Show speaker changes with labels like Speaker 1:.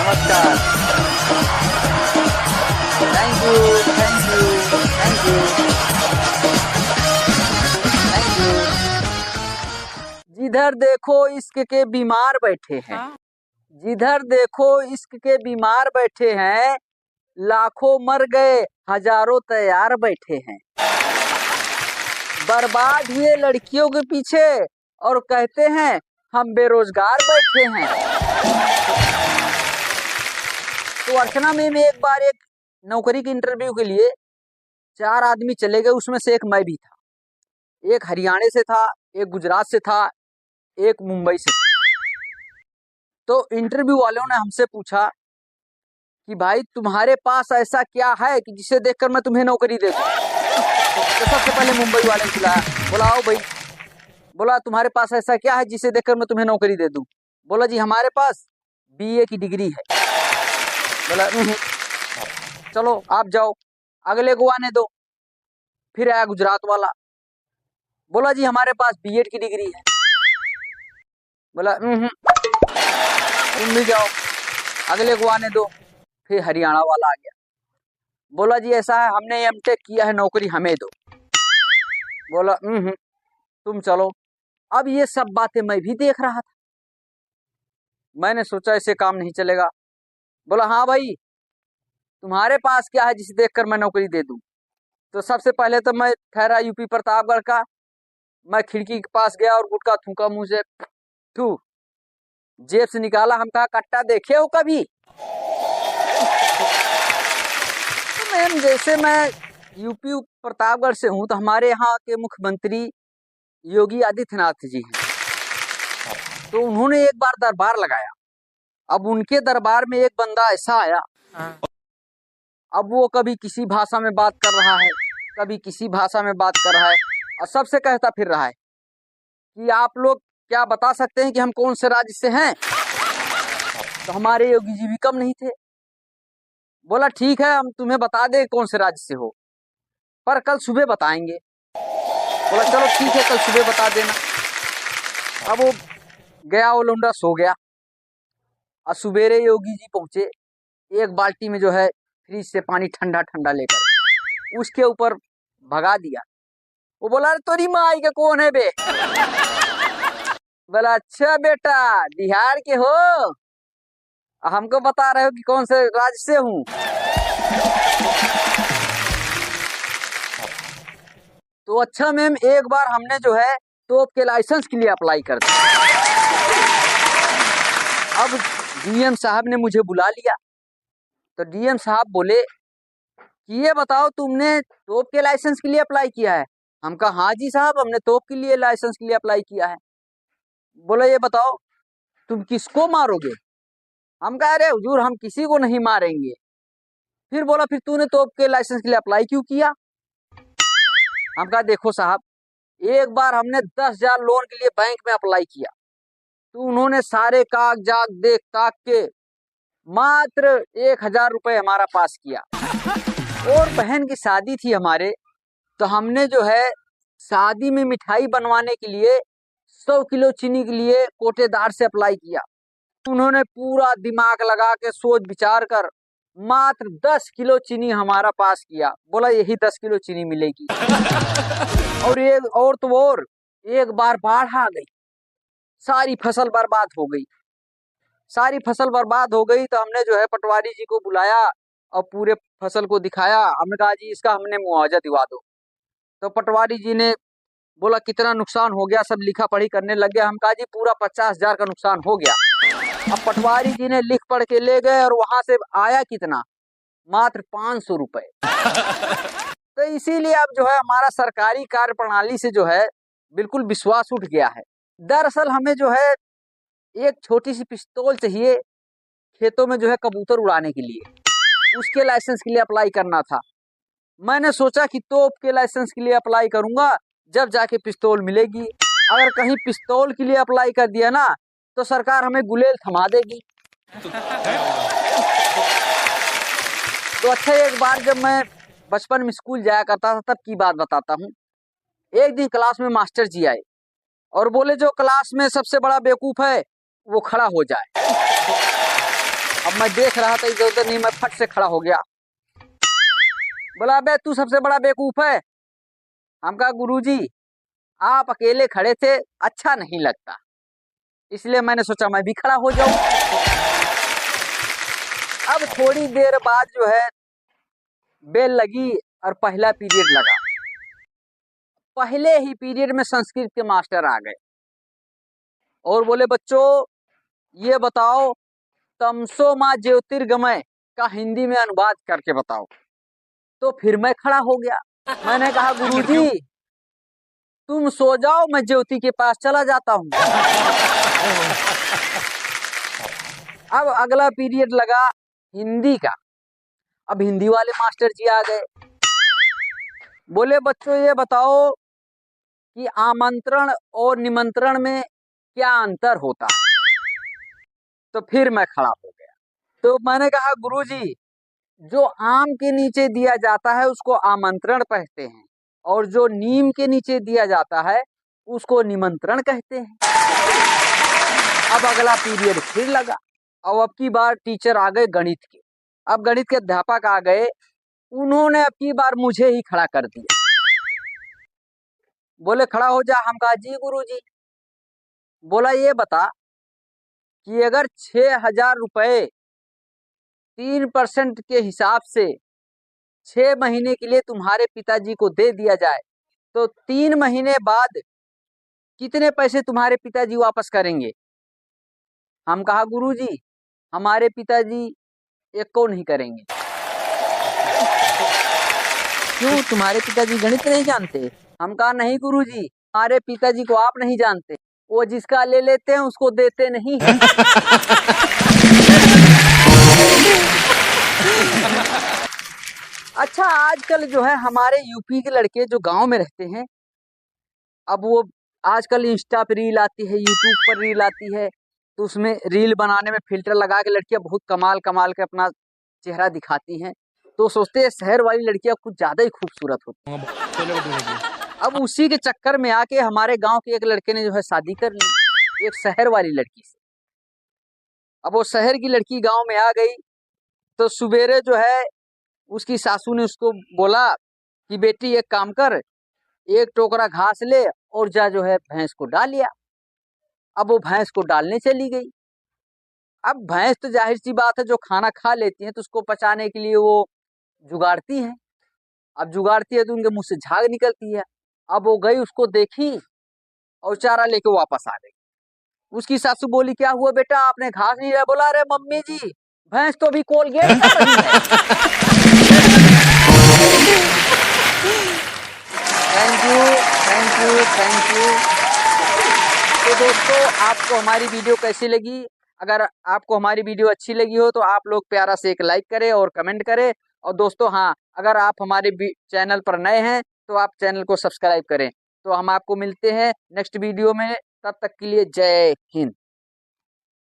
Speaker 1: नमस्कार। Thank you, thank you, thank you, thank you. जिधर देखो इश्क के बीमार बैठे हैं, जिधर देखो इश्क के बीमार बैठे हैं, लाखों मर गए हजारों तैयार बैठे हैं। बर्बाद हुए लड़कियों के पीछे और कहते हैं हम बेरोजगार बैठे हैं। तो अर्चना में एक बार एक नौकरी के इंटरव्यू के लिए 4 आदमी चले गए, उसमें से एक मैं भी था। एक हरियाणा से था, एक गुजरात से था, एक मुंबई से था। तो इंटरव्यू वालों ने हमसे पूछा कि भाई तुम्हारे पास ऐसा क्या है कि जिसे देखकर मैं तुम्हें नौकरी दे दूं। तो सबसे पहले मुंबई वाले ने बुलाया, बोला आओ भाई, बोला तुम्हारे पास ऐसा क्या है जिसे देखकर मैं तुम्हें नौकरी दे दूं। बोला जी हमारे पास बीए की डिग्री है। बोला चलो आप जाओ, अगले को आने दो। फिर आया गुजरात वाला, बोला जी हमारे पास बीएड की डिग्री है। बोला तुम भी जाओ, अगले को आने दो। फिर हरियाणा वाला आ गया, बोला जी ऐसा है हमने एमटेक किया है, नौकरी हमें दो। बोला तुम चलो। अब ये सब बातें मैं भी देख रहा था, मैंने सोचा ऐसे काम नहीं चलेगा। बोला हाँ भाई तुम्हारे पास क्या है जिसे देखकर मैं नौकरी दे दूं। तो सबसे पहले तो मैं ठहरा यूपी प्रतापगढ़ का, मैं खिड़की के पास गया और गुटखा थूका मुंह से, थू जेब से निकाला। हम कहा कट्टा देखे हो कभी? तो मैम जैसे मैं यूपी प्रतापगढ़ से हूं, तो हमारे यहाँ के मुख्यमंत्री योगी आदित्यनाथ जी हैं, तो उन्होंने एक बार दरबार लगाया। अब उनके दरबार में एक बंदा ऐसा आया, अब वो कभी किसी भाषा में बात कर रहा है, कभी किसी भाषा में बात कर रहा है, और सबसे कहता फिर रहा है कि आप लोग क्या बता सकते हैं कि हम कौन से राज्य से हैं? तो हमारे योगी जी भी कम नहीं थे। बोला ठीक है हम तुम्हें बता दें कौन से राज्य से हो, पर कल सुबह बताएंगे। बोला चलो ठीक है कल सुबह बता देना। अब वो गया, वो लौंडा सो गया, और सुबेरे योगी जी पहुंचे, एक बाल्टी में जो है फ्रिज से पानी ठंडा ठंडा लेकर उसके ऊपर भगा दिया। वो बोला अरे तोरी माई का कौन है बे? बोला अच्छा बेटा बिहार के हो, हमको बता रहे हो कि कौन से राज्य से हूँ। तो अच्छा मैम एक बार हमने जो है तोप के लाइसेंस के लिए अप्लाई कर दिया। अब डीएम साहब ने मुझे बुला लिया, तो डीएम साहब बोले कि ये बताओ तुमने तोप के लाइसेंस के लिए अप्लाई किया है? हम कहा हाँ जी साहब हमने तोप के लिए लाइसेंस के लिए अप्लाई किया है। बोला ये बताओ तुम किसको मारोगे? हम कह रहे हुजूर हम किसी को नहीं मारेंगे। फिर बोला फिर तूने तोप के लाइसेंस के लिए अप्लाई क्यों किया? हम कहा देखो साहब एक बार हमने 10,000 लोन के लिए बैंक में अप्लाई किया, तो उन्होंने सारे कागजात देख ताक के मात्र 1,000 रुपए हमारा पास किया। और बहन की शादी थी हमारे, तो हमने जो है शादी में मिठाई बनवाने के लिए 100 किलो चीनी के लिए कोटेदार से अप्लाई किया। उन्होंने पूरा दिमाग लगा के सोच विचार कर मात्र 10 किलो चीनी हमारा पास किया। बोला यही 10 किलो चीनी मिलेगी। और एक बार बाढ़ आ गई, सारी फसल बर्बाद हो गई, सारी फसल बर्बाद हो गई। तो हमने जो है पटवारी जी को बुलाया और पूरे फसल को दिखाया। हमने कहा जी इसका हमने मुआवजा दिवा दो। तो पटवारी जी ने बोला कितना नुकसान हो गया, सब लिखा पढ़ी करने लग गया। हम कहा जी पूरा 50,000 का नुकसान हो गया। अब पटवारी जी ने लिख पढ़ के ले गए और वहां से आया कितना, मात्र 500 रुपए। तो इसीलिए अब जो है हमारा सरकारी कार्य प्रणाली से जो है बिल्कुल विश्वास उठ गया है। दरअसल हमें जो है एक छोटी सी पिस्तौल चाहिए खेतों में जो है कबूतर उड़ाने के लिए, उसके लाइसेंस के लिए अप्लाई करना था। मैंने सोचा कि तोप के लाइसेंस के लिए अप्लाई करूंगा जब जाके पिस्तौल मिलेगी। अगर कहीं पिस्तौल के लिए अप्लाई कर दिया ना तो सरकार हमें गुलेल थमा देगी। तो अच्छा एक बार जब मैं बचपन में स्कूल जाया करता था तब की बात बताता हूँ। एक दिन क्लास में मास्टर जी आए और बोले जो क्लास में सबसे बड़ा बेवकूफ है वो खड़ा हो जाए। अब अब मैं देख रहा था इधर उधर नहीं, मैं फट से खड़ा हो गया। बोला बे तू सबसे बड़ा बेवकूफ है। हम कहा गुरुजी आप अकेले खड़े थे, अच्छा नहीं लगता, इसलिए मैंने सोचा मैं भी खड़ा हो जाऊं। अब थोड़ी देर बाद जो है बेल लगी और पहला पीरियड लगा। पहले ही पीरियड में संस्कृत के मास्टर आ गए और बोले बच्चों ये बताओ तमसो मां ज्योतिर्गमय का हिंदी में अनुवाद करके बताओ। तो फिर मैं खड़ा हो गया। मैंने कहा गुरुजी तुम सो जाओ, मैं ज्योति के पास चला जाता हूँ। अब अगला पीरियड लगा हिंदी का। अब हिंदी वाले मास्टर जी आ गए, बोले बच्चों ये बताओ कि आमंत्रण और निमंत्रण में क्या अंतर होता है। तो फिर मैं खड़ा हो गया। तो मैंने कहा गुरुजी जो आम के नीचे दिया जाता है उसको आमंत्रण कहते हैं और जो नीम के नीचे दिया जाता है उसको निमंत्रण कहते हैं। अब अगला पीरियड फिर लगा और अब की बार टीचर आ गए गणित के। अब गणित के अध्यापक आ गए, उन्होंने अब की बार मुझे ही खड़ा कर दिया। बोले खड़ा हो जा। हम कहा जी गुरुजी। बोला ये बता कि अगर 6,000 रुपए 3% के हिसाब से 6 महीने के लिए तुम्हारे पिताजी को दे दिया जाए तो 3 महीने बाद कितने पैसे तुम्हारे पिताजी वापस करेंगे। हम कहा गुरुजी हमारे पिताजी एक को नहीं करेंगे। क्यों तुम्हारे पिताजी गणित नहीं जानते। हम कहा नहीं गुरुजी हमारे पिताजी को आप नहीं जानते, वो जिसका ले लेते हैं उसको देते नहीं है। अच्छा आजकल जो है हमारे यूपी के लड़के जो गांव में रहते हैं, अब वो आजकल इंस्टा पे रील आती है, यूट्यूब पर रील आती है, तो उसमें रील बनाने में फिल्टर लगा के लड़कियां बहुत कमाल कमाल के अपना चेहरा दिखाती हैं। तो सोचते हैं शहर वाली लड़कियां कुछ ज्यादा ही खूबसूरत होती हैं। अब उसी के चक्कर में आके हमारे गांव के एक लड़के ने जो है शादी कर ली एक शहर वाली लड़की से। अब वो शहर की लड़की गांव में आ गई तो सुबेरे जो है उसकी सासू ने उसको बोला कि बेटी एक काम कर, एक टोकरा घास ले और जा जो है भैंस को डाल लिया। अब वो भैंस को डालने चली गई। अब भैंस तो जाहिर सी बात है जो खाना खा लेती है तो उसको पचाने के लिए वो जुगाड़ती है। अब जुगाड़ती है तो उनके मुंह से झाग निकलती है। अब वो गई उसको देखी और चारा लेके वापस आ गई। उसकी सासू बोली क्या हुआ बेटा आपने घास नहीं लिया। बोला अरे मम्मी जी भैंस तो अभी कोलगेट कर रही है। Thank you thank you thank you. तो दोस्तों आपको हमारी वीडियो कैसी लगी। अगर आपको हमारी वीडियो अच्छी लगी हो तो आप लोग प्यारा से एक लाइक करें और कमेंट करें। और दोस्तों हाँ अगर आप हमारे चैनल पर नए हैं तो आप चैनल को सब्सक्राइब करें। तो हम आपको मिलते हैं नेक्स्ट वीडियो में, तब तक के लिए जय हिंद।